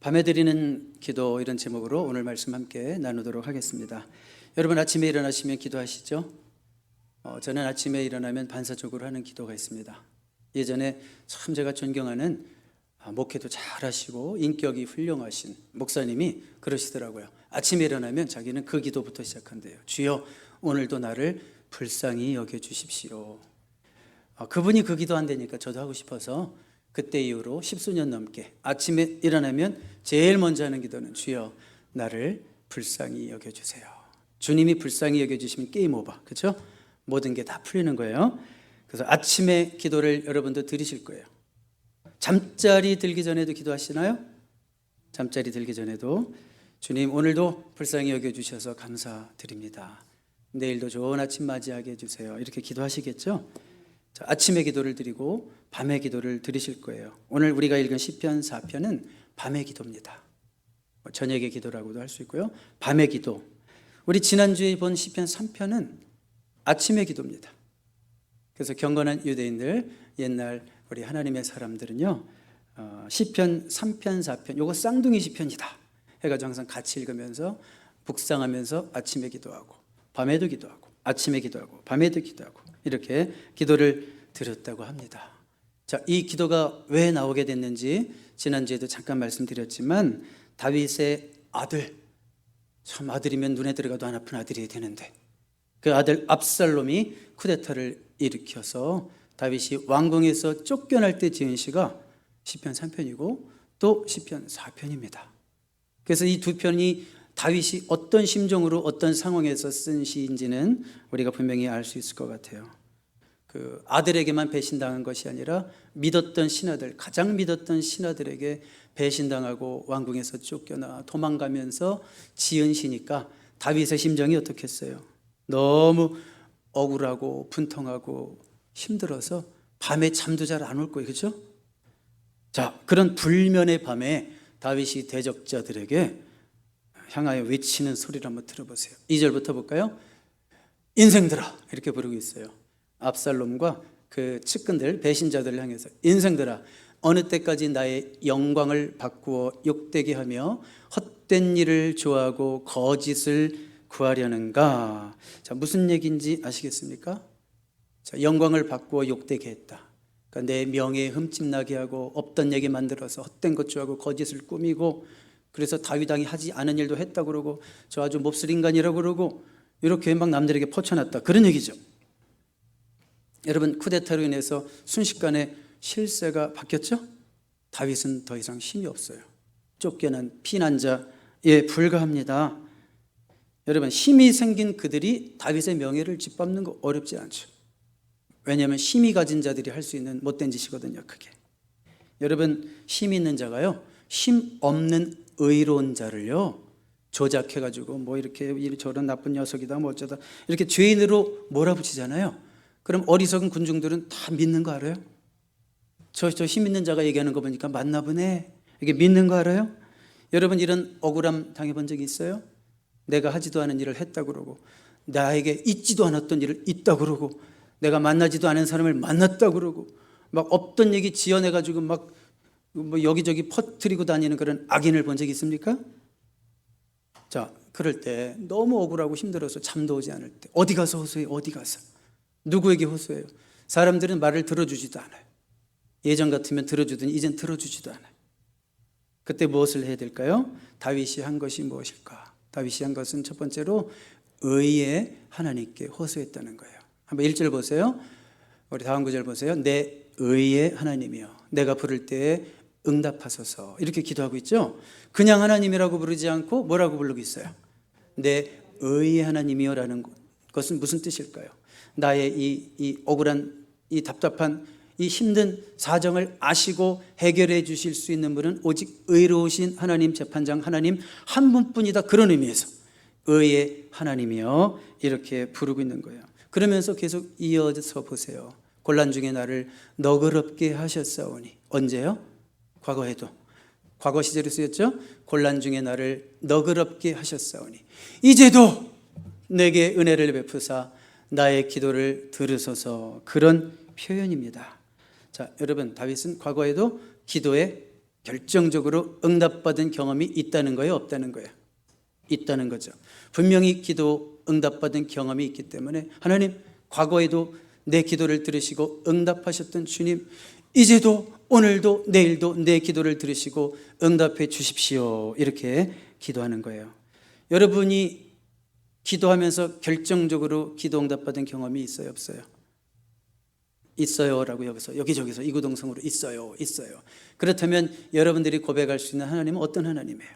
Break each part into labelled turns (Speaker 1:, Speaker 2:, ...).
Speaker 1: 밤에 드리는 기도, 이런 제목으로 오늘 말씀 함께 나누도록 하겠습니다. 여러분 아침에 일어나시면 기도하시죠? 저는 아침에 일어나면 반사적으로 하는 기도가 있습니다. 예전에 참 제가 존경하는 목회도 잘하시고 인격이 훌륭하신 목사님이 그러시더라고요. 아침에 일어나면 자기는 그 기도부터 시작한대요. 주여, 오늘도 나를 불쌍히 여겨주십시오. 그분이 그 기도 한다니까 저도 하고 싶어서 그때 이후로 10수년 넘게 아침에 일어나면 제일 먼저 하는 기도는 주여, 나를 불쌍히 여겨주세요. 주님이 불쌍히 여겨주시면 게임 오버, 그렇죠? 모든 게 다 풀리는 거예요. 그래서 아침에 기도를 여러분도 드리실 거예요. 잠자리 들기 전에도 기도하시나요? 잠자리 들기 전에도 주님, 오늘도 불쌍히 여겨주셔서 감사드립니다. 내일도 좋은 아침 맞이하게 해주세요. 이렇게 기도하시겠죠? 자, 아침에 기도를 드리고 밤에 기도를 드리실 거예요. 오늘 우리가 읽은 시편 4편은 밤의 기도입니다. 저녁의 기도라고도 할 수 있고요. 밤의 기도. 우리 지난주에 본 시편 3편은 아침의 기도입니다. 그래서 경건한 유대인들, 옛날 우리 하나님의 사람들은요, 시편 3편 4편 요거 쌍둥이 시편이다 해가지고 항상 같이 읽으면서 묵상하면서 아침에 기도하고 밤에도 기도하고 아침에 기도하고 밤에도 기도하고 이렇게 기도를 드렸다고 합니다. 자, 이 기도가 왜 나오게 됐는지 지난주에도 잠깐 말씀드렸지만 다윗의 아들, 참 아들이면 눈에 들어가도 안 아픈 아들이 되는데 그 아들 압살롬이 쿠데타를 일으켜서 다윗이 왕궁에서 쫓겨날 때 지은 시가 시편 3편이고 또 시편 4편입니다. 그래서 이 두 편이 다윗이 어떤 심정으로 어떤 상황에서 쓴 시인지는 우리가 분명히 알 수 있을 것 같아요. 그 아들에게만 배신당한 것이 아니라 믿었던 신하들, 가장 믿었던 신하들에게 배신당하고 왕궁에서 쫓겨나 도망가면서 지은 시니까 다윗의 심정이 어떻겠어요? 너무 억울하고 분통하고 힘들어서 밤에 잠도 잘 안 올 거예요. 그렇죠? 자, 그런 불면의 밤에 다윗이 대적자들에게 향하여 외치는 소리를 한번 들어보세요. 2절부터 볼까요? 인생들아, 이렇게 부르고 있어요. 압살롬과 그 측근들, 배신자들을 향해서 인생들아, 어느 때까지 나의 영광을 바꾸어 욕되게 하며 헛된 일을 좋아하고 거짓을 구하려는가? 자, 무슨 얘기인지 아시겠습니까? 자, 영광을 바꾸어 욕되게 했다. 그러니까 내 명예에 흠집나게 하고 없던 얘기 만들어서 헛된 것 좋아하고 거짓을 꾸미고, 그래서 다윗왕이 하지 않은 일도 했다 그러고 저 아주 몹쓸 인간이라고 그러고 이렇게 막 남들에게 퍼쳐놨다, 그런 얘기죠. 여러분, 쿠데타로 인해서 순식간에 실세가 바뀌었죠? 다윗은 더 이상 힘이 없어요. 쫓겨난 피난자에 불과합니다. 여러분, 힘이 생긴 그들이 다윗의 명예를 짓밟는 거 어렵지 않죠. 왜냐하면 힘이 가진 자들이 할 수 있는 못된 짓이거든요, 그게. 여러분, 힘 있는 자가요, 힘 없는 의로운 자를요 조작해가지고 뭐 이렇게 저런 나쁜 녀석이다 뭐 어쩌다 이렇게 죄인으로 몰아붙이잖아요. 그럼 어리석은 군중들은 다 믿는 거 알아요? 저 힘 있는 자가 얘기하는 거 보니까 맞나 보네, 이게 믿는 거 알아요? 여러분, 이런 억울함 당해본 적이 있어요? 내가 하지도 않은 일을 했다 그러고 나에게 있지도 않았던 일을 있다 그러고 내가 만나지도 않은 사람을 만났다 그러고 막 없던 얘기 지어내가지고 막 뭐 여기저기 퍼뜨리고 다니는 그런 악인을 본 적이 있습니까? 자, 그럴 때 너무 억울하고 힘들어서 잠도 오지 않을 때 어디 가서 호소해요? 어디 가서? 누구에게 호소해요? 사람들은 말을 들어주지도 않아요. 예전 같으면 들어주더니 이젠 들어주지도 않아요. 그때 무엇을 해야 될까요? 다윗이 한 것이 무엇일까? 다윗이 한 것은 첫 번째로 의의 하나님께 호소했다는 거예요. 한번 1절 보세요. 우리 다음 구절 보세요. 내 의의 하나님이여, 내가 부를 때에 응답하소서, 이렇게 기도하고 있죠. 그냥 하나님이라고 부르지 않고 뭐라고 부르고 있어요? 내 의의 하나님이여 라는 것은 무슨 뜻일까요? 나의 이 억울한, 이 답답한, 이 힘든 사정을 아시고 해결해 주실 수 있는 분은 오직 의로우신 하나님, 재판장 하나님 한 분뿐이다, 그런 의미에서 의의 하나님이여 이렇게 부르고 있는 거예요. 그러면서 계속 이어서 보세요. 곤란 중에 나를 너그럽게 하셨사오니. 언제요? 과거에도, 과거 시절에 쓰였죠. 곤란 중에 나를 너그럽게 하셨사오니 이제도 내게 은혜를 베푸사 나의 기도를 들으소서, 그런 표현입니다. 자, 여러분, 다윗은 과거에도 기도에 결정적으로 응답받은 경험이 있다는 거예요, 없다는 거예요? 있다는 거죠. 분명히 기도 응답받은 경험이 있기 때문에 하나님, 과거에도 내 기도를 들으시고 응답하셨던 주님, 이제도 오늘도 내일도 내 기도를 들으시고 응답해 주십시오. 이렇게 기도하는 거예요. 여러분이 기도하면서 결정적으로 기도 응답받은 경험이 있어요, 없어요? 있어요라고 여기저기서 이구동성으로 있어요. 그렇다면 여러분들이 고백할 수 있는 하나님은 어떤 하나님이에요?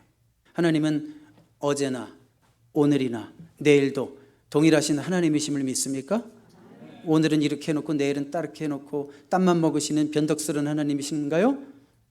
Speaker 1: 하나님은 어제나 오늘이나 내일도 동일하신 하나님이심을 믿습니까? 오늘은 이렇게 해놓고 내일은 따르게 해놓고 땀만 먹으시는 변덕스러운 하나님이신가요?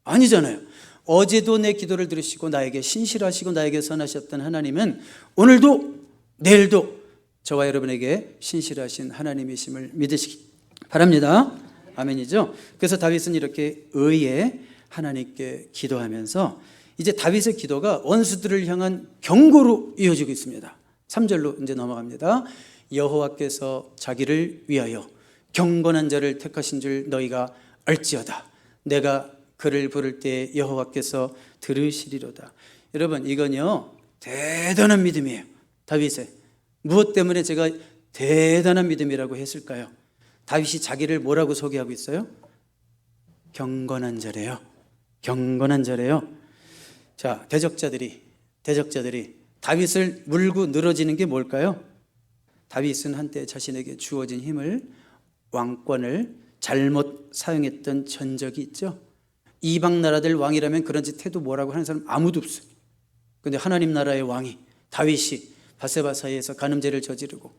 Speaker 1: 아니잖아요. 어제도 내 기도를 들으시고 나에게 신실하시고 나에게 선하셨던 하나님은 오늘도 내일도 저와 여러분에게 신실하신 하나님이심을 믿으시기 바랍니다. 아멘이죠? 그래서 다윗은 이렇게 의에 하나님께 기도하면서 이제 다윗의 기도가 원수들을 향한 경고로 이어지고 있습니다. 3절로 이제 넘어갑니다. 여호와께서 자기를 위하여 경건한 자를 택하신 줄 너희가 알지어다. 내가 그를 부를 때 여호와께서 들으시리로다. 여러분, 이건요 대단한 믿음이에요. 다윗의 무엇 때문에 제가 대단한 믿음이라고 했을까요? 다윗이 자기를 뭐라고 소개하고 있어요? 경건한 자래요. 경건한 자래요. 자, 대적자들이 다윗을 물고 늘어지는 게 뭘까요? 다윗은 한때 자신에게 주어진 힘을, 왕권을 잘못 사용했던 전적이 있죠. 이방 나라들 왕이라면 그런 짓 해도 뭐라고 하는 사람 아무도 없어요. 그런데 하나님 나라의 왕이 다윗이 밧세바 사이에서 간음죄를 저지르고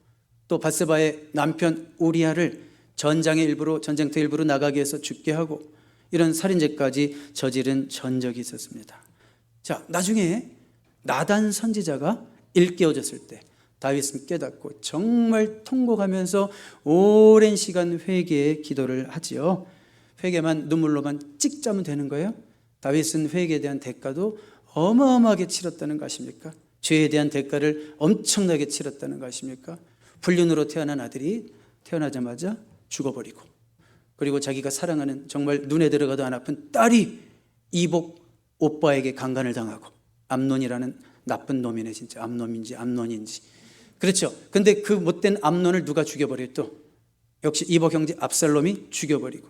Speaker 1: 또 밧세바의 남편 우리아를 전쟁터 일부로 나가게 해서 죽게 하고 이런 살인죄까지 저지른 전적이 있었습니다. 자, 나중에 나단 선지자가 일깨워졌을 때 다윗은 깨닫고 정말 통곡하면서 오랜 시간 회개의 기도를 하지요. 회개만 눈물로만 찍자면 되는 거예요? 다윗은 회개에 대한 대가도 어마어마하게 치렀다는 거 아십니까? 죄에 대한 대가를 엄청나게 치렀다는 거 아십니까? 불륜으로 태어난 아들이 태어나자마자 죽어버리고, 그리고 자기가 사랑하는 정말 눈에 들어가도 안 아픈 딸이 이복 오빠에게 강간을 당하고, 암논이라는 나쁜 놈이네 진짜. 암논인지 그렇죠. 근데 그 못된 암논을 누가 죽여버려요? 또 역시 이복 형제 압살롬이 죽여버리고,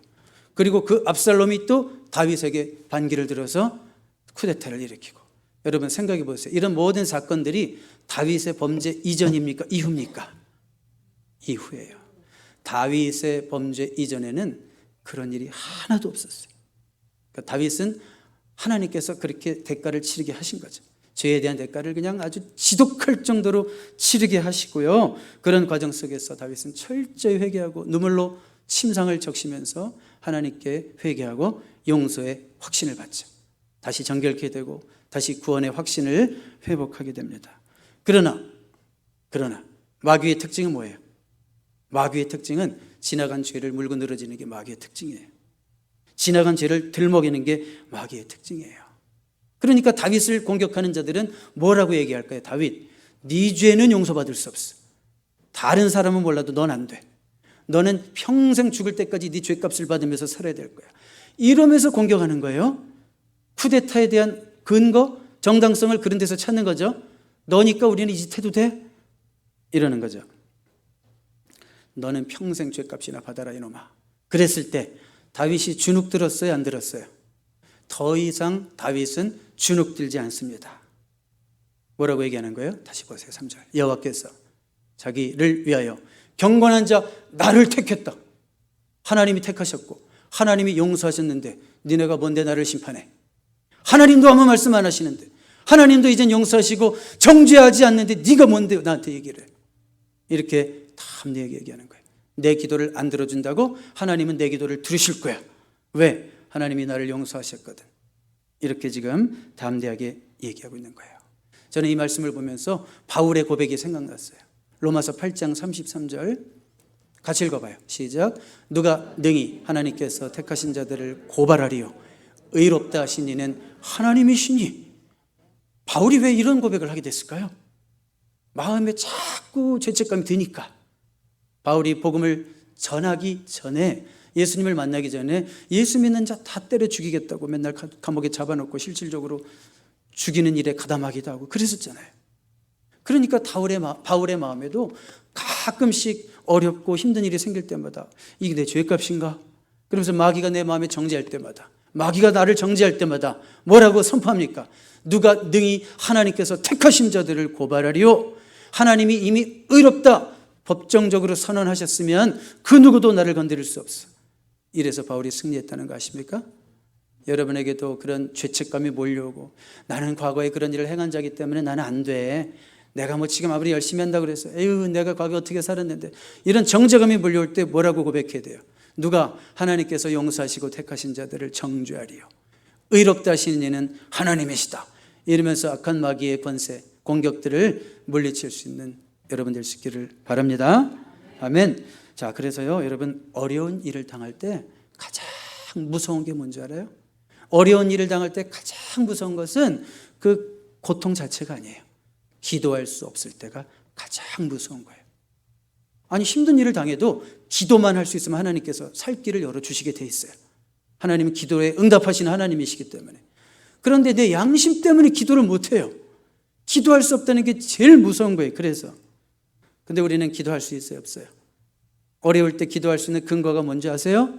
Speaker 1: 그리고 그 압살롬이 또 다윗에게 반기를 들어서 쿠데타를 일으키고. 여러분 생각해 보세요. 이런 모든 사건들이 다윗의 범죄 이전입니까? 이후입니까? 이후예요. 다윗의 범죄 이전에는 그런 일이 하나도 없었어요. 그러니까 다윗은 하나님께서 그렇게 대가를 치르게 하신 거죠. 죄에 대한 대가를 그냥 아주 지독할 정도로 치르게 하시고요. 그런 과정 속에서 다윗은 철저히 회개하고 눈물로 침상을 적시면서 하나님께 회개하고 용서의 확신을 받죠. 다시 정결케 되고 다시 구원의 확신을 회복하게 됩니다. 그러나 마귀의 특징은 뭐예요? 마귀의 특징은 지나간 죄를 물고 늘어지는 게 마귀의 특징이에요. 지나간 죄를 들먹이는 게 마귀의 특징이에요. 그러니까 다윗을 공격하는 자들은 뭐라고 얘기할까요? 다윗, 네 죄는 용서받을 수 없어. 다른 사람은 몰라도 넌 안 돼. 너는 평생 죽을 때까지 네 죄값을 받으면서 살아야 될 거야. 이러면서 공격하는 거예요. 쿠데타에 대한 근거, 정당성을 그런 데서 찾는 거죠. 너니까 우리는 이 짓 해도 돼? 이러는 거죠. 너는 평생 죄값이나 받아라 이놈아. 그랬을 때 다윗이 주눅 들었어요, 안 들었어요? 더 이상 다윗은 주눅 들지 않습니다. 뭐라고 얘기하는 거예요? 다시 보세요. 3절. 여호와께서 자기를 위하여 경건한 자 나를 택했다. 하나님이 택하셨고 하나님이 용서하셨는데 니네가 뭔데 나를 심판해? 하나님도 아무 말씀 안 하시는데, 하나님도 이젠 용서하시고 정죄하지 않는데 네가 뭔데 나한테 얘기를 해? 이렇게 담대하게 얘기하는 거예요. 내 기도를 안 들어준다고? 하나님은 내 기도를 들으실 거야. 왜? 하나님이 나를 용서하셨거든. 이렇게 지금 담대하게 얘기하고 있는 거예요. 저는 이 말씀을 보면서 바울의 고백이 생각났어요. 로마서 8장 33절 같이 읽어봐요. 시작. 누가 능히 하나님께서 택하신 자들을 고발하리요 의롭다 하신 이는 하나님이시니. 바울이 왜 이런 고백을 하게 됐을까요? 마음에 자꾸 죄책감이 드니까. 바울이 복음을 전하기 전에 예수님을 만나기 전에 예수 믿는 자 다 때려 죽이겠다고 맨날 감옥에 잡아놓고 실질적으로 죽이는 일에 가담하기도 하고 그랬었잖아요. 그러니까 바울의 마음에도 가끔씩 어렵고 힘든 일이 생길 때마다 이게 내 죄값인가? 그러면서 마귀가 내 마음에 정죄할 때마다, 마귀가 나를 정죄할 때마다 뭐라고 선포합니까? 누가 능히 하나님께서 택하신 자들을 고발하리요? 하나님이 이미 의롭다 법정적으로 선언하셨으면 그 누구도 나를 건드릴 수 없어. 이래서 바울이 승리했다는 거 아십니까? 여러분에게도 그런 죄책감이 몰려오고 나는 과거에 그런 일을 행한 자이기 때문에 나는 안 돼. 내가 뭐 지금 아무리 열심히 한다고 그래서 에휴 내가 과거에 어떻게 살았는데, 이런 정죄감이 몰려올 때 뭐라고 고백해야 돼요? 누가 하나님께서 용서하시고 택하신 자들을 정죄하리요. 의롭다 하시는 이는 하나님이시다. 이러면서 악한 마귀의 권세, 공격들을 물리칠 수 있는 여러분 될 수 있기를 바랍니다. 아멘. 자, 그래서요, 여러분 어려운 일을 당할 때 가장 무서운 게 뭔지 알아요? 어려운 일을 당할 때 가장 무서운 것은 그 고통 자체가 아니에요. 기도할 수 없을 때가 가장 무서운 거예요. 아니, 힘든 일을 당해도 기도만 할 수 있으면 하나님께서 살 길을 열어주시게 돼 있어요. 하나님은 기도에 응답하시는 하나님이시기 때문에. 그런데 내 양심 때문에 기도를 못해요. 기도할 수 없다는 게 제일 무서운 거예요. 그래서. 근데 우리는 기도할 수 있어요, 없어요? 어려울 때 기도할 수 있는 근거가 뭔지 아세요?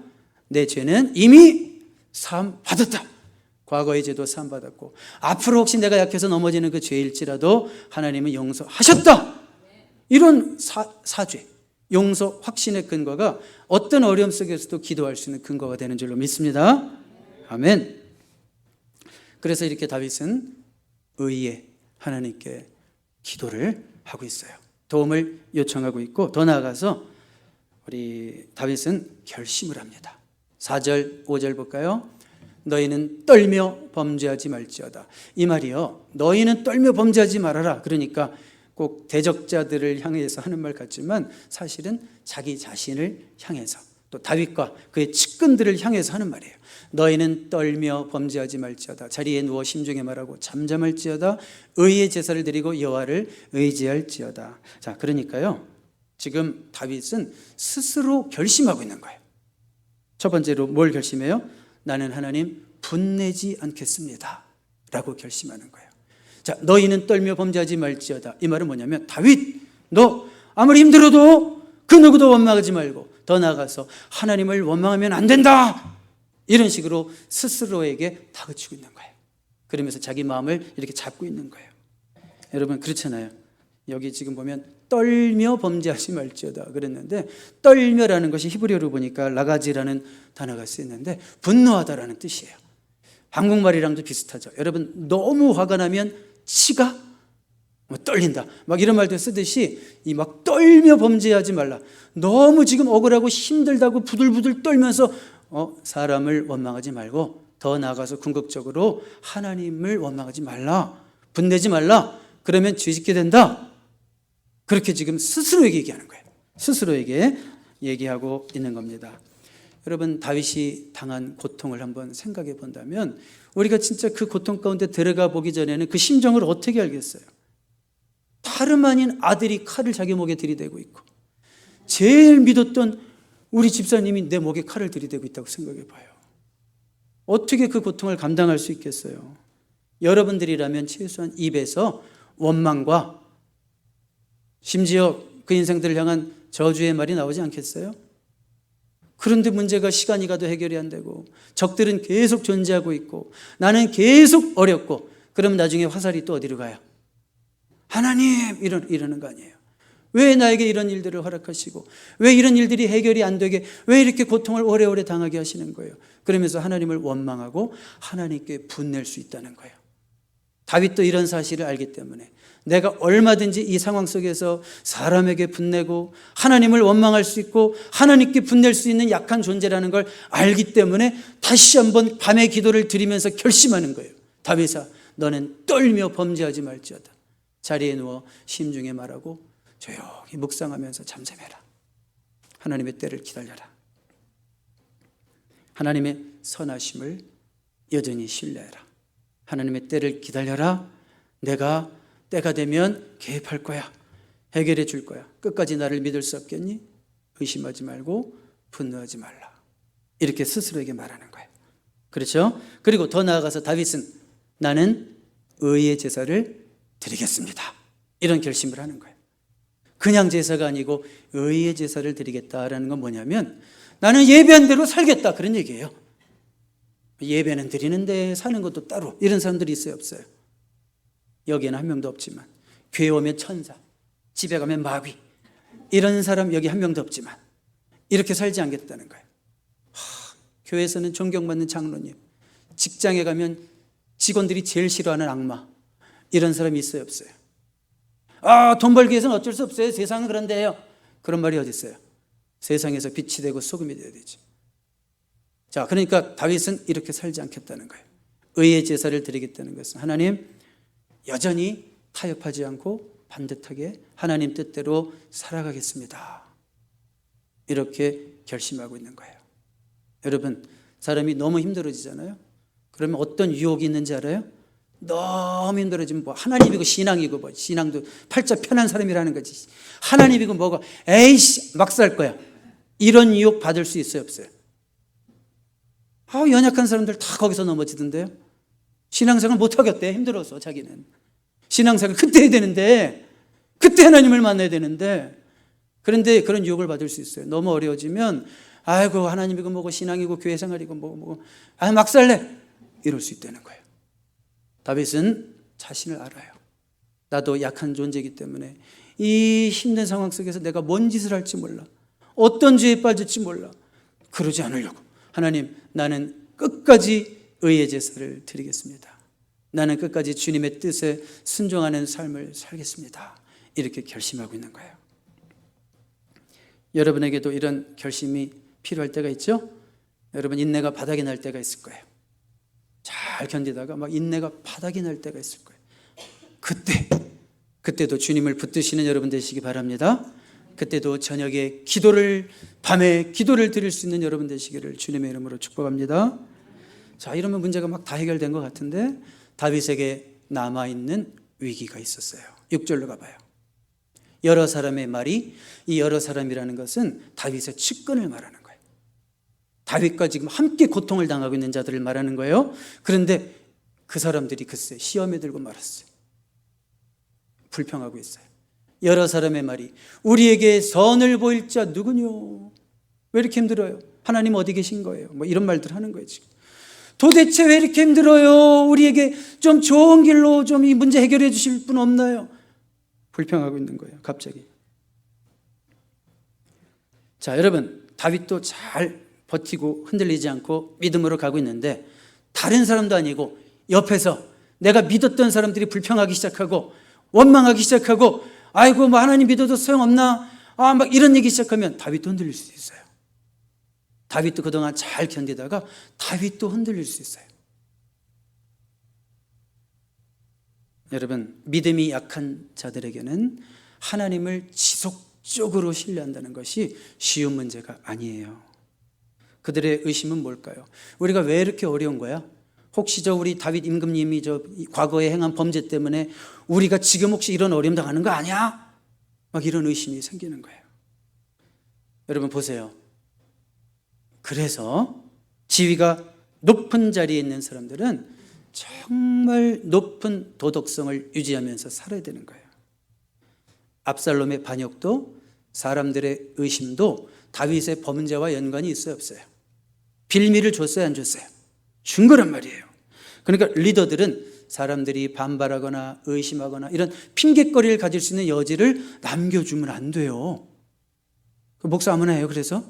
Speaker 1: 내 죄는 이미 사함 받았다. 과거의 죄도 사함 받았고, 앞으로 혹시 내가 약해서 넘어지는 그 죄일지라도 하나님은 용서하셨다. 이런 사죄, 용서, 확신의 근거가 어떤 어려움 속에서도 기도할 수 있는 근거가 되는 줄로 믿습니다. 아멘. 그래서 이렇게 다윗은 의에 하나님께 기도를 하고 있어요. 도움을 요청하고 있고, 더 나아가서 우리 다윗은 결심을 합니다. 4절, 5절 볼까요? 너희는 떨며 범죄하지 말지어다. 이 말이요, 너희는 떨며 범죄하지 말아라. 그러니까 꼭 대적자들을 향해서 하는 말 같지만 사실은 자기 자신을 향해서, 또 다윗과 그의 측근들을 향해서 하는 말이에요. 너희는 떨며 범죄하지 말지어다. 자리에 누워 심중에 말하고 잠잠할지어다. 의의 제사를 드리고 여호와를 의지할지어다. 자, 그러니까요, 지금 다윗은 스스로 결심하고 있는 거예요. 첫 번째로 뭘 결심해요? 나는 하나님 분내지 않겠습니다 라고 결심하는 거예요. 자, 너희는 떨며 범죄하지 말지어다. 이 말은 뭐냐면, 다윗, 너 아무리 힘들어도 그 누구도 원망하지 말고, 더 나아가서 하나님을 원망하면 안 된다. 이런 식으로 스스로에게 다그치고 있는 거예요. 그러면서 자기 마음을 이렇게 잡고 있는 거예요. 여러분, 그렇잖아요. 여기 지금 보면 떨며 범죄하지 말지어다 그랬는데, 떨며라는 것이 히브리어로 보니까 라가지라는 단어가 쓰였는데 분노하다라는 뜻이에요. 한국말이랑도 비슷하죠. 여러분, 너무 화가 나면 치가 떨린다, 막 이런 말도 쓰듯이 이 막 떨며 범죄하지 말라. 너무 지금 억울하고 힘들다고 부들부들 떨면서 사람을 원망하지 말고, 더 나아가서 궁극적으로 하나님을 원망하지 말라, 분내지 말라. 그러면 죄짓게 된다. 그렇게 지금 스스로에게 얘기하는 거예요. 스스로에게 얘기하고 있는 겁니다. 여러분, 다윗이 당한 고통을 한번 생각해 본다면 우리가 진짜 그 고통 가운데 들어가 보기 전에는 그 심정을 어떻게 알겠어요? 다름 아닌 아들이 칼을 자기 목에 들이대고 있고, 제일 믿었던 우리 집사님이 내 목에 칼을 들이대고 있다고 생각해 봐요. 어떻게 그 고통을 감당할 수 있겠어요? 여러분들이라면 최소한 입에서 원망과 심지어 그 인생들을 향한 저주의 말이 나오지 않겠어요? 그런데 문제가 시간이 가도 해결이 안 되고, 적들은 계속 존재하고 있고, 나는 계속 어렵고, 그러면 나중에 화살이 또 어디로 가요? 하나님! 이러는 거 아니에요. 왜 나에게 이런 일들을 허락하시고, 왜 이런 일들이 해결이 안 되게, 왜 이렇게 고통을 오래오래 당하게 하시는 거예요? 그러면서 하나님을 원망하고 하나님께 분낼 수 있다는 거예요. 다윗도 이런 사실을 알기 때문에 내가 얼마든지 이 상황 속에서 사람에게 분내고 하나님을 원망할 수 있고 하나님께 분낼 수 있는 약한 존재라는 걸 알기 때문에 다시 한번 밤의 기도를 드리면서 결심하는 거예요. 다윗아, 너는 떨며 범죄하지 말지어다. 자리에 누워 심중에 말하고 조용히 묵상하면서 잠잠해라. 하나님의 때를 기다려라. 하나님의 선하심을 여전히 신뢰해라. 하나님의 때를 기다려라. 내가 때가 되면 개입할 거야. 해결해 줄 거야. 끝까지 나를 믿을 수 없겠니? 의심하지 말고 분노하지 말라. 이렇게 스스로에게 말하는 거예요. 그렇죠? 그리고 더 나아가서 다윗은 나는 의의 제사를 드리겠습니다. 이런 결심을 하는 거예요. 그냥 제사가 아니고 의의 제사를 드리겠다라는 건 뭐냐면 나는 예배한 대로 살겠다 그런 얘기예요. 예배는 드리는데 사는 것도 따로 이런 사람들이 있어요, 없어요? 여기에는 한 명도 없지만 교회 오면 천사, 집에 가면 마귀 이런 사람 여기 한 명도 없지만 이렇게 살지 않겠다는 거예요. 교회에서는 존경받는 장로님, 직장에 가면 직원들이 제일 싫어하는 악마 이런 사람이 있어요, 없어요? 돈 벌기 위해서는 어쩔 수 없어요. 세상은 그런데요. 그런 말이 어디 있어요? 세상에서 빛이 되고 소금이 되어야 되지. 자, 그러니까 다윗은 이렇게 살지 않겠다는 거예요. 의의 제사를 드리겠다는 것은 하나님 여전히 타협하지 않고 반듯하게 하나님 뜻대로 살아가겠습니다. 이렇게 결심하고 있는 거예요. 여러분, 사람이 너무 힘들어지잖아요. 그러면 어떤 유혹이 있는지 알아요? 너무 힘들어지면 뭐 하나님이고 신앙이고 뭐 신앙도 팔자 편한 사람이라는 거지. 하나님이고 뭐고 에이씨 막 살 거야. 이런 유혹 받을 수 있어요, 없어요? 연약한 사람들 다 거기서 넘어지던데요. 신앙생활 못 하겠대. 힘들어서 자기는. 신앙생활 그때 해야 되는데 그때 하나님을 만나야 되는데 그런데 그런 유혹을 받을 수 있어요. 너무 어려워지면 아이고 하나님이고 뭐고 신앙이고 교회 생활이고 뭐고 막 살래 이럴 수 있다는 거예요. 다윗은 자신을 알아요. 나도 약한 존재이기 때문에 이 힘든 상황 속에서 내가 뭔 짓을 할지 몰라. 어떤 죄에 빠질지 몰라. 그러지 않으려고 하나님 나는 끝까지 의의 제사를 드리겠습니다. 나는 끝까지 주님의 뜻에 순종하는 삶을 살겠습니다. 이렇게 결심하고 있는 거예요. 여러분에게도 이런 결심이 필요할 때가 있죠? 여러분 인내가 바닥이 날 때가 있을 거예요. 잘 견디다가 막 인내가 바닥이 날 때가 있을 거예요. 그때도 주님을 붙드시는 여러분 되시기 바랍니다. 그때도 저녁에 밤에 기도를 드릴 수 있는 여러분 되시기를 주님의 이름으로 축복합니다. 자, 이러면 문제가 막 다 해결된 것 같은데 다윗에게 남아있는 위기가 있었어요. 6절로 가봐요. 여러 사람의 말이, 이 여러 사람이라는 것은 다윗의 측근을 말하는 거예요. 다윗과 지금 함께 고통을 당하고 있는 자들을 말하는 거예요. 그런데 그 사람들이 글쎄 시험에 들고 말았어요. 불평하고 있어요. 여러 사람의 말이 우리에게 선을 보일 자 누구뇨? 왜 이렇게 힘들어요? 하나님 어디 계신 거예요? 뭐 이런 말들 하는 거예요 지금. 도대체 왜 이렇게 힘들어요? 우리에게 좀 좋은 길로 좀 이 문제 해결해 주실 분 없나요? 불평하고 있는 거예요 갑자기. 자, 여러분 다윗도 잘 버티고 흔들리지 않고 믿음으로 가고 있는데 다른 사람도 아니고 옆에서 내가 믿었던 사람들이 불평하기 시작하고 원망하기 시작하고 아이고 뭐 하나님 믿어도 소용없나 막 이런 얘기 시작하면 다윗도 흔들릴 수 있어요. 다윗도 그동안 잘 견디다가 다윗도 흔들릴 수 있어요. 여러분 믿음이 약한 자들에게는 하나님을 지속적으로 신뢰한다는 것이 쉬운 문제가 아니에요. 그들의 의심은 뭘까요? 우리가 왜 이렇게 어려운 거야? 혹시 우리 다윗 임금님이 과거에 행한 범죄 때문에 우리가 지금 혹시 이런 어려움 당하는 거 아니야? 막 이런 의심이 생기는 거예요. 여러분 보세요. 그래서 지위가 높은 자리에 있는 사람들은 정말 높은 도덕성을 유지하면서 살아야 되는 거예요. 압살롬의 반역도 사람들의 의심도 다윗의 범죄와 연관이 있어요, 없어요? 빌미를 줬어요, 안 줬어요? 준 거란 말이에요. 그러니까 리더들은 사람들이 반발하거나 의심하거나 이런 핑계거리를 가질 수 있는 여지를 남겨주면 안 돼요. 목사 아무나 해요. 그래서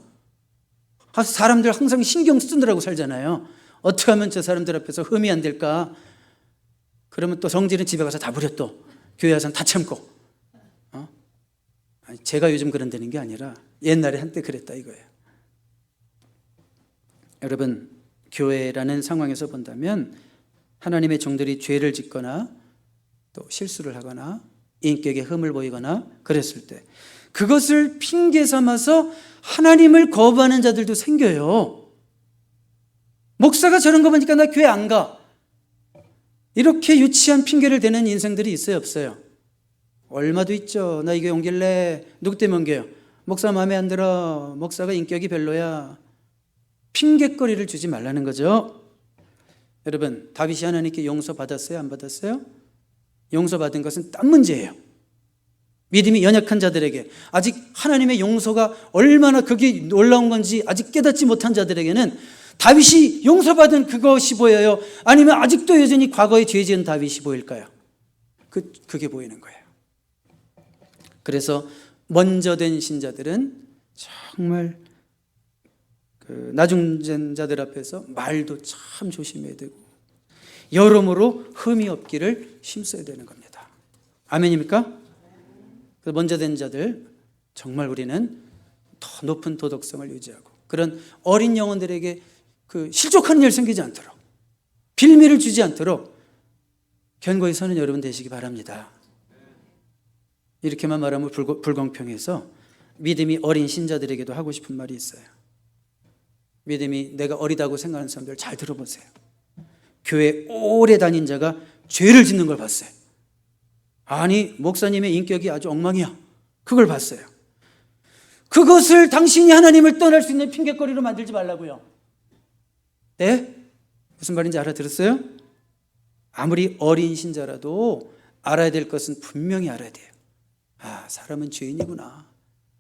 Speaker 1: 사람들 항상 신경 쓰느라고 살잖아요. 어떻게 하면 저 사람들 앞에서 흠이 안 될까? 그러면 또 성질은 집에 가서 다 부려 또 교회 와서는 다 참고. 아니, 제가 요즘 그런다는 게 아니라 옛날에 한때 그랬다 이거예요. 여러분 교회라는 상황에서 본다면 하나님의 종들이 죄를 짓거나 또 실수를 하거나 인격에 흠을 보이거나 그랬을 때 그것을 핑계 삼아서 하나님을 거부하는 자들도 생겨요. 목사가 저런 거 보니까 나 교회 안 가. 이렇게 유치한 핑계를 대는 인생들이 있어요, 없어요? 얼마도 있죠. 나 이게 옮길래. 누구 때문에 옮겨요? 목사 마음에 안 들어. 목사가 인격이 별로야. 핑계거리를 주지 말라는 거죠. 여러분, 다윗이 하나님께 용서받았어요? 안 받았어요? 용서받은 것은 딴 문제예요. 믿음이 연약한 자들에게, 아직 하나님의 용서가 얼마나 그게 놀라운 건지 아직 깨닫지 못한 자들에게는 다윗이 용서받은 그것이 보여요? 아니면 아직도 여전히 과거에 죄 지은 다윗이 보일까요? 그게 보이는 거예요. 그래서 먼저 된 신자들은 정말 나중된 자들 앞에서 말도 참 조심해야 되고 여러모로 흠이 없기를 힘써야 되는 겁니다. 아멘입니까? 먼저 된 자들, 정말 우리는 더 높은 도덕성을 유지하고 그런 어린 영혼들에게 실족하는 일 생기지 않도록, 빌미를 주지 않도록 견고히 서는 여러분 되시기 바랍니다. 이렇게만 말하면 불공평해서 믿음이 어린 신자들에게도 하고 싶은 말이 있어요. 믿음이 내가 어리다고 생각하는 사람들 잘 들어보세요. 교회 오래 다닌 자가 죄를 짓는 걸 봤어요. 아니, 목사님의 인격이 아주 엉망이야. 그걸 봤어요. 그것을 당신이 하나님을 떠날 수 있는 핑계거리로 만들지 말라고요. 네? 무슨 말인지 알아들었어요? 아무리 어린 신자라도 알아야 될 것은 분명히 알아야 돼요. 아, 사람은 죄인이구나.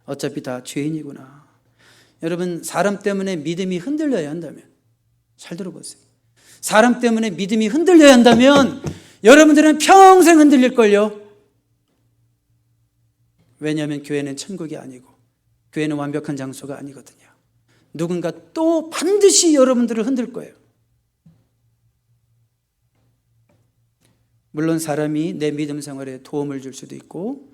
Speaker 1: 어차피 다 죄인이구나. 여러분, 사람 때문에 믿음이 흔들려야 한다면, 잘 들어보세요. 사람 때문에 믿음이 흔들려야 한다면 여러분들은 평생 흔들릴걸요. 왜냐하면 교회는 천국이 아니고 교회는 완벽한 장소가 아니거든요. 누군가 또 반드시 여러분들을 흔들 거예요. 물론 사람이 내 믿음 생활에 도움을 줄 수도 있고,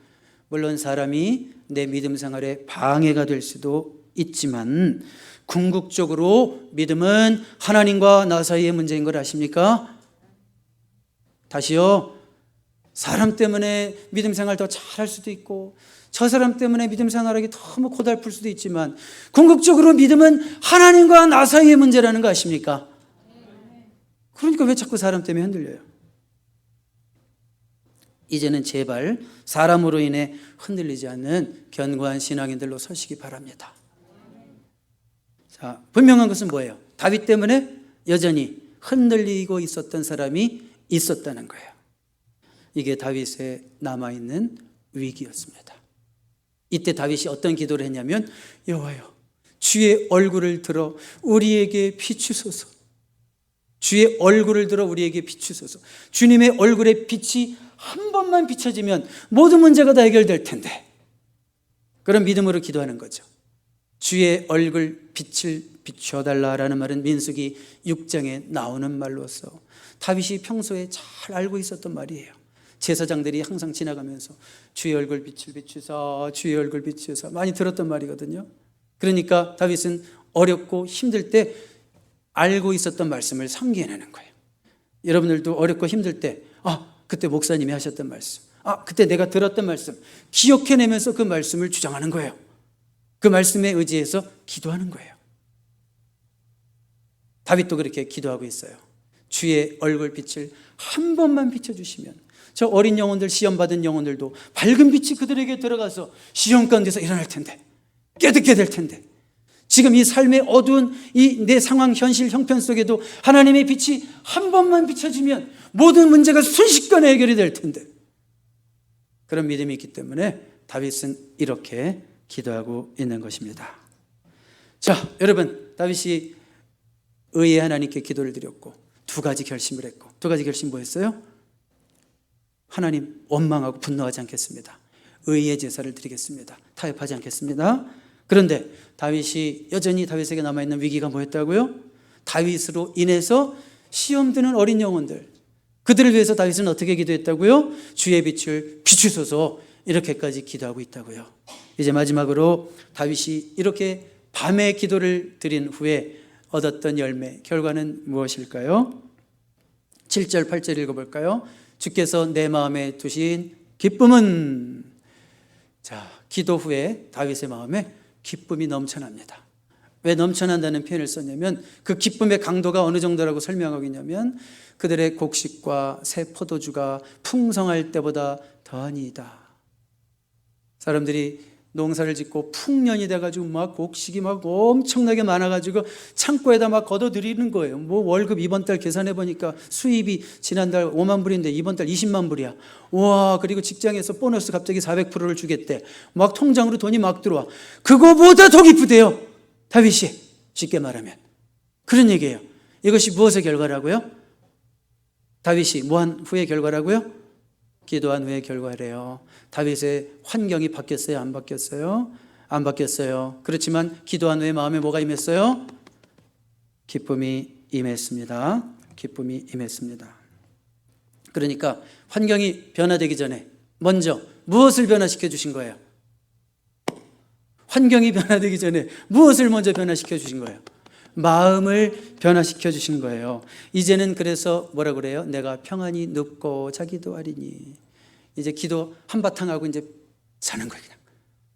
Speaker 1: 물론 사람이 내 믿음 생활에 방해가 될 수도 있지만, 궁극적으로 믿음은 하나님과 나 사이의 문제인 걸 아십니까? 다시요. 사람 때문에 믿음 생활 더 잘할 수도 있고, 저 사람 때문에 믿음 생활하기 너무 고달플 수도 있지만, 궁극적으로 믿음은 하나님과 나 사이의 문제라는 거 아십니까? 그러니까 왜 자꾸 사람 때문에 흔들려요? 이제는 제발 사람으로 인해 흔들리지 않는 견고한 신앙인들로 서시기 바랍니다. 자, 분명한 것은 뭐예요? 다윗 때문에 여전히 흔들리고 있었던 사람이 있었다는 거예요. 이게 다윗에 남아있는 위기였습니다. 이때 다윗이 어떤 기도를 했냐면, 여호와여, 주의 얼굴을 들어 우리에게 비추소서. 주의 얼굴을 들어 우리에게 비추소서. 주님의 얼굴의 빛이 한 번만 비춰지면 모든 문제가 다 해결될 텐데, 그런 믿음으로 기도하는 거죠. 주의 얼굴 빛을 비춰달라라는 말은 민수기 6장에 나오는 말로서 다윗이 평소에 잘 알고 있었던 말이에요. 제사장들이 항상 지나가면서 주의 얼굴 빛을 비추사, 주의 얼굴 비추사 많이 들었던 말이거든요. 그러니까 다윗은 어렵고 힘들 때 알고 있었던 말씀을 상기해내는 거예요. 여러분들도 어렵고 힘들 때, 그때 목사님이 하셨던 말씀, 그때 내가 들었던 말씀 기억해내면서 그 말씀을 주장하는 거예요. 그 말씀에 의지해서 기도하는 거예요. 다윗도 그렇게 기도하고 있어요. 주의 얼굴 빛을 한 번만 비춰주시면 저 어린 영혼들, 시험받은 영혼들도 밝은 빛이 그들에게 들어가서 시험 가운데서 일어날 텐데, 깨닫게 될 텐데, 지금 이 삶의 어두운 이 내 상황, 현실, 형편 속에도 하나님의 빛이 한 번만 비춰지면 모든 문제가 순식간에 해결이 될 텐데, 그런 믿음이 있기 때문에 다윗은 이렇게 기도하고 있는 것입니다. 자, 여러분, 다윗이 의에 하나님께 기도를 드렸고 두 가지 결심을 했고, 두 가지 결심 뭐였어요? 하나님, 원망하고 분노하지 않겠습니다. 의의 제사를 드리겠습니다. 타협하지 않겠습니다. 그런데 다윗이 여전히 다윗에게 남아있는 위기가 뭐였다고요? 다윗으로 인해서 시험 드는 어린 영혼들, 그들을 위해서 다윗은 어떻게 기도했다고요? 주의 빛을 비추소서, 이렇게까지 기도하고 있다고요. 이제 마지막으로 다윗이 이렇게 밤에 기도를 드린 후에 얻었던 열매, 결과는 무엇일까요? 7절 8절 읽어볼까요? 주께서 내 마음에 두신 기쁨은, 자, 기도 후에 다윗의 마음에 기쁨이 넘쳐납니다. 왜 넘쳐난다는 표현을 썼냐면, 그 기쁨의 강도가 어느 정도라고 설명하고 있냐면, 그들의 곡식과 새 포도주가 풍성할 때보다 더하니이다. 사람들이 농사를 짓고 풍년이 돼가지고 막 곡식이 막 엄청나게 많아가지고 창고에다 막 걷어들이는 거예요. 뭐 월급 이번 달 계산해 보니까 수입이 지난달 5만 불인데 이번 달 20만 불이야. 와, 그리고 직장에서 보너스 갑자기 400%를 주겠대. 막 통장으로 돈이 막 들어와. 그거보다 더 기쁘대요, 다윗이. 쉽게 말하면 그런 얘기예요. 이것이 무엇의 결과라고요? 다윗이 뭐한 후의 결과라고요? 기도한 후의 결과래요. 다윗의 환경이 바뀌었어요? 안 바뀌었어요? 안 바뀌었어요. 그렇지만 기도한 후에 마음에 뭐가 임했어요? 기쁨이 임했습니다. 기쁨이 임했습니다. 그러니까 환경이 변화되기 전에 먼저 무엇을 변화시켜 주신 거예요? 환경이 변화되기 전에 무엇을 먼저 변화시켜 주신 거예요? 마음을 변화시켜 주신 거예요. 이제는 그래서 뭐라 그래요? 내가 평안히 눕고 자기도 하리니. 이제 기도 한바탕 하고 이제 자는 거예요. 그냥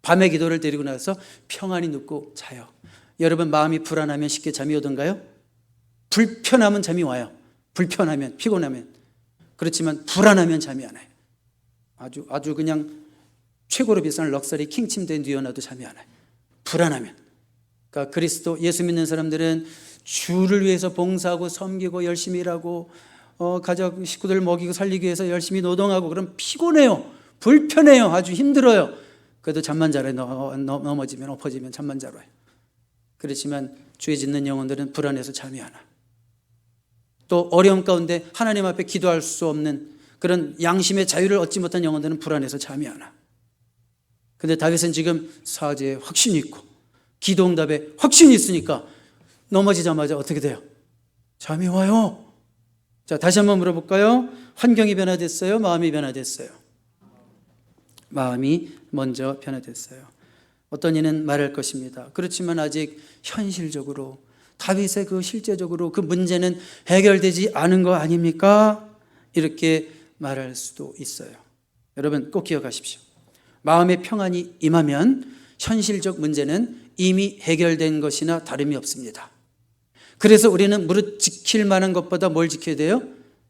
Speaker 1: 밤에 기도를 드리고 나서 평안히 눕고 자요. 여러분, 마음이 불안하면 쉽게 잠이 오던가요? 불편하면 잠이 와요. 불편하면, 피곤하면. 그렇지만 불안하면 잠이 안 와요. 아주 그냥 최고로 비싼 럭셔리 킹 침대에 누워놔도 잠이 안 와요. 불안하면. 그러니까 그리스도 예수 믿는 사람들은 주를 위해서 봉사하고 섬기고 열심히 일하고 가족 식구들 먹이고 살리기 위해서 열심히 노동하고 그럼 피곤해요. 불편해요. 아주 힘들어요. 그래도 잠만 자요. 넘어지면 엎어지면 잠만 자요. 그렇지만 주에 짓는 영혼들은 불안해서 잠이 안 와. 또 어려움 가운데 하나님 앞에 기도할 수 없는 그런 양심의 자유를 얻지 못한 영혼들은 불안해서 잠이 안 와. 근데 다윗은 지금 사죄에 확신이 있고 기도응답에 확신이 있으니까 넘어지자마자 어떻게 돼요? 잠이 와요. 자, 다시 한번 물어볼까요? 환경이 변화됐어요? 마음이 변화됐어요? 마음이 먼저 변화됐어요. 어떤 이는 말할 것입니다. 그렇지만 아직 현실적으로 다윗의 그 실제적으로 그 문제는 해결되지 않은 거 아닙니까? 이렇게 말할 수도 있어요. 여러분 꼭 기억하십시오. 마음의 평안이 임하면 현실적 문제는 이미 해결된 것이나 다름이 없습니다. 그래서 우리는 무릇 지킬 만한 것보다 뭘 지켜야 돼요?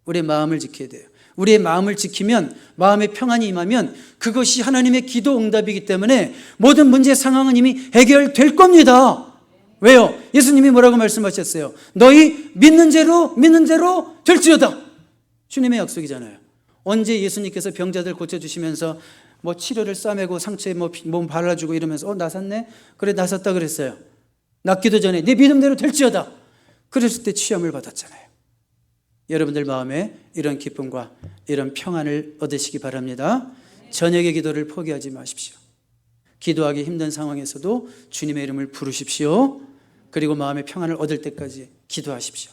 Speaker 1: 우리의 마음을 지켜야 돼요. 우리의 마음을 지키면, 마음의 평안이 임하면 그것이 하나님의 기도 응답이기 때문에 모든 문제 상황은 이미 해결될 겁니다. 왜요? 예수님이 뭐라고 말씀하셨어요? 너희 믿는 대로 될지어다. 주님의 약속이잖아요. 언제 예수님께서 병자들 고쳐주시면서 뭐 치료를 싸매고 상처에 몸 발라주고 이러면서 나섰네? 그래 나섰다 그랬어요. 낫기도 전에 네 믿음대로 될지어다. 그랬을 때 취함을 받았잖아요. 여러분들 마음에 이런 기쁨과 이런 평안을 얻으시기 바랍니다. 저녁의 기도를 포기하지 마십시오. 기도하기 힘든 상황에서도 주님의 이름을 부르십시오. 그리고 마음의 평안을 얻을 때까지 기도하십시오.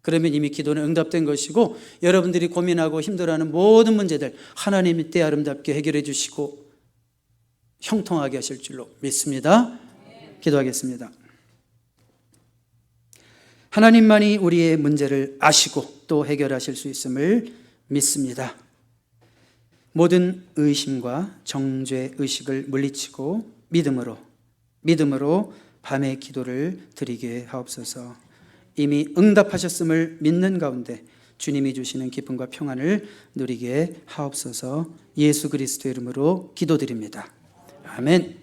Speaker 1: 그러면 이미 기도는 응답된 것이고 여러분들이 고민하고 힘들어하는 모든 문제들 하나님이 때 아름답게 해결해 주시고 형통하게 하실 줄로 믿습니다. 기도하겠습니다. 하나님만이 우리의 문제를 아시고 또 해결하실 수 있음을 믿습니다. 모든 의심과 정죄 의식을 물리치고 믿음으로 밤의 기도를 드리게 하옵소서. 이미 응답하셨음을 믿는 가운데 주님이 주시는 기쁨과 평안을 누리게 하옵소서. 예수 그리스도의 이름으로 기도드립니다. 아멘.